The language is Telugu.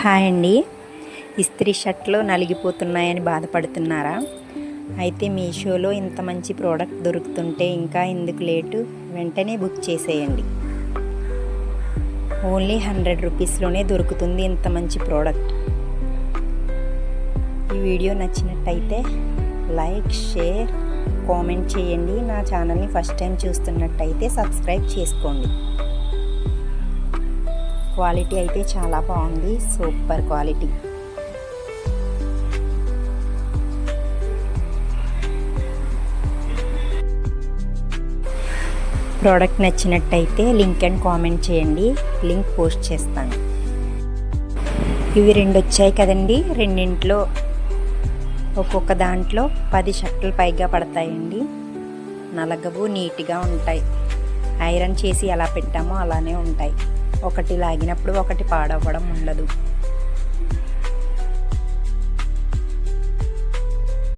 హాయ్ అండి. ఇస్త్రీ షర్ట్లు నలిగిపోతున్నాయని బాధపడుతున్నారా? అయితే మీషోలో ఇంత మంచి ప్రోడక్ట్ దొరుకుతుంటే ఇంకా ఎందుకు లేటు, వెంటనే బుక్ చేసేయండి. ఓన్లీ 100 రూపీస్లోనే దొరుకుతుంది ఇంత మంచి ప్రోడక్ట్. ఈ వీడియో నచ్చినట్టయితే లైక్, షేర్, కామెంట్ చేయండి. నా ఛానల్ని ఫస్ట్ టైం చూస్తున్నట్టయితే సబ్స్క్రైబ్ చేసుకోండి. క్వాలిటీ అయితే చాలా బాగుంది, సూపర్ క్వాలిటీ. ప్రోడక్ట్ నచ్చినట్టయితే లింక్ అండ్ కామెంట్ చేయండి, లింక్ పోస్ట్ చేస్తాను. ఇవి 2 వచ్చాయి కదండి, రెండింట్లో ఒక్కొక్క దాంట్లో 10 షర్ట్లు పైగా పడతాయండి. నలగవు, నీట్గా ఉంటాయి. ఐరన్ చేసి ఎలా పెట్టామో అలానే ఉంటాయి. ఒకటి లాగినప్పుడు ఒకటి పాడవ్వడం ఉండదు.